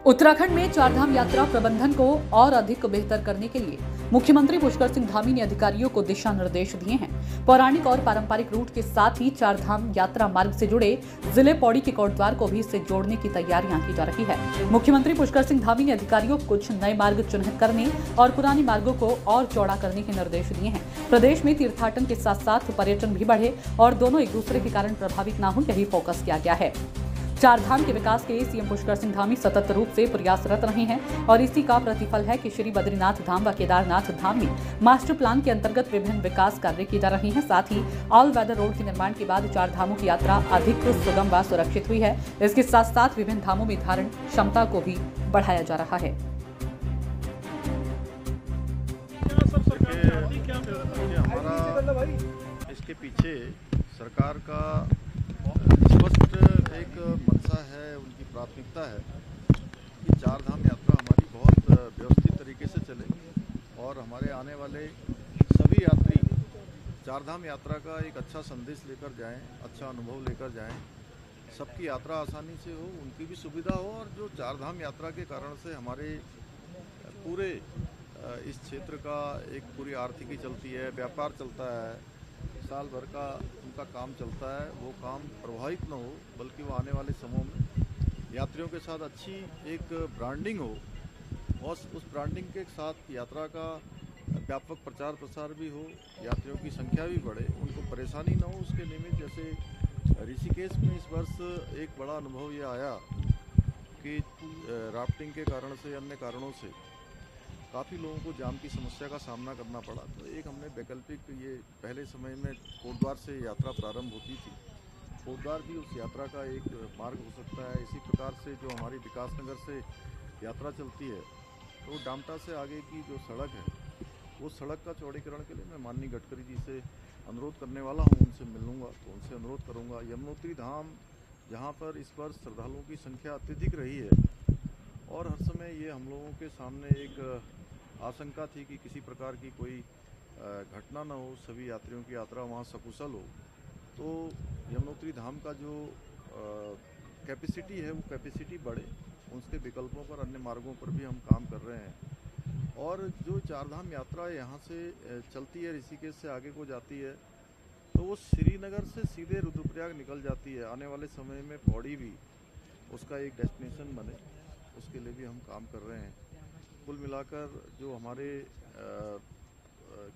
उत्तराखंड में चारधाम यात्रा प्रबंधन को और अधिक बेहतर करने के लिए मुख्यमंत्री पुष्कर सिंह धामी ने अधिकारियों को दिशा निर्देश दिए हैं। पौराणिक और पारंपरिक रूट के साथ ही चारधाम यात्रा मार्ग से जुड़े जिले पौड़ी के कोटद्वार को भी इससे जोड़ने की तैयारियां की जा रही है। मुख्यमंत्री पुष्कर सिंह धामी ने अधिकारियों को कुछ नए मार्ग चिन्हित करने और पुराने मार्गों को और चौड़ा करने के निर्देश दिए हैं। प्रदेश में तीर्थाटन के साथ साथ पर्यटन भी बढ़े और दोनों एक दूसरे के कारण प्रभावित न हो, यही फोकस किया गया है। चारधाम के विकास के सीएम पुष्कर सिंह धामी सतत रूप से प्रयासरत रहे हैं और इसी का प्रतिफल है कि श्री बद्रीनाथ धाम व केदारनाथ धाम में मास्टर प्लान के अंतर्गत विभिन्न विकास कार्य किए जा रहे हैं। साथ ही ऑल वेदर रोड के निर्माण के बाद चार धामों की यात्रा अधिक सुगम व सुरक्षित हुई है। इसके साथ साथ विभिन्न धामों में धारण क्षमता को भी बढ़ाया जा रहा है। इसके पीछे सरकार का स्पष्ट एक मंशा है, उनकी प्राथमिकता है कि चारधाम यात्रा हमारी बहुत व्यवस्थित तरीके से चले और हमारे आने वाले सभी यात्री चारधाम यात्रा का एक अच्छा संदेश लेकर जाएं, अच्छा अनुभव लेकर जाएं, सबकी यात्रा आसानी से हो, उनकी भी सुविधा हो और जो चारधाम यात्रा के कारण से हमारे पूरे इस क्षेत्र का एक पूरी आर्थिकी चलती है, व्यापार चलता है, साल भर का उनका काम चलता है, वो काम प्रभावित न हो, बल्कि वो आने वाले समय में यात्रियों के साथ अच्छी एक ब्रांडिंग हो और उस ब्रांडिंग के साथ यात्रा का व्यापक प्रचार प्रसार भी हो, यात्रियों की संख्या भी बढ़े, उनको परेशानी न हो। उसके निमित्त जैसे ऋषिकेश में इस वर्ष एक बड़ा अनुभव ये आया कि राफ्टिंग के कारण से, अन्य कारणों से काफ़ी लोगों को जाम की समस्या का सामना करना पड़ा। तो एक हमने वैकल्पिक, ये पहले समय में कोटद्वार से यात्रा प्रारंभ होती थी, कोटद्वार भी उस यात्रा का एक मार्ग हो सकता है। इसी प्रकार से जो हमारी विकासनगर से यात्रा चलती है तो डामटा से आगे की जो सड़क है, वो सड़क का चौड़ीकरण के लिए मैं माननीय गडकरी जी से अनुरोध करने वाला हूँ, उनसे मिलूँगा तो उनसे अनुरोध करूँगा। यमुनोत्री धाम, जहाँ पर इस वर्ष श्रद्धालुओं की संख्या अत्यधिक रही है और हर समय ये हम लोगों के सामने एक आशंका थी कि किसी प्रकार की कोई घटना न हो, सभी यात्रियों की यात्रा वहाँ सकुशल हो, तो यमुनोत्री धाम का जो कैपेसिटी है वो कैपेसिटी बढ़े, उसके विकल्पों पर, अन्य मार्गों पर भी हम काम कर रहे हैं। और जो चारधाम यात्रा यहाँ से चलती है, ऋषिकेश से आगे को जाती है, तो वो श्रीनगर से सीधे रुद्रप्रयाग निकल जाती है। आने वाले समय में पौड़ी भी उसका एक डेस्टिनेशन बने, उसके लिए भी हम काम कर रहे हैं। कुल मिलाकर जो हमारे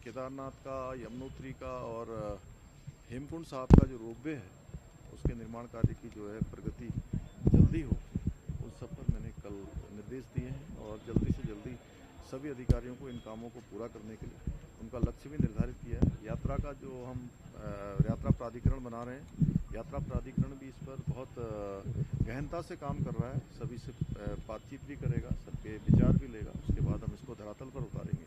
केदारनाथ का, यमुनोत्री का और हेमकुंड साहब का जो रोपवे है, उसके निर्माण कार्य की जो है प्रगति जल्दी हो, उस सब पर मैंने कल निर्देश दिए हैं और जल्दी से जल्दी सभी अधिकारियों को इन कामों को पूरा करने के लिए उनका लक्ष्य भी निर्धारित किया है। यात्रा का जो हम यात्रा प्राधिकरण बना रहे हैं, यात्रा प्राधिकरण भी इस पर बहुत गहनता से काम कर रहा है, सभी से बातचीत भी करेगा, सबके विचार भी लेगा, उसके बाद हम इसको धरातल पर उतारेंगे।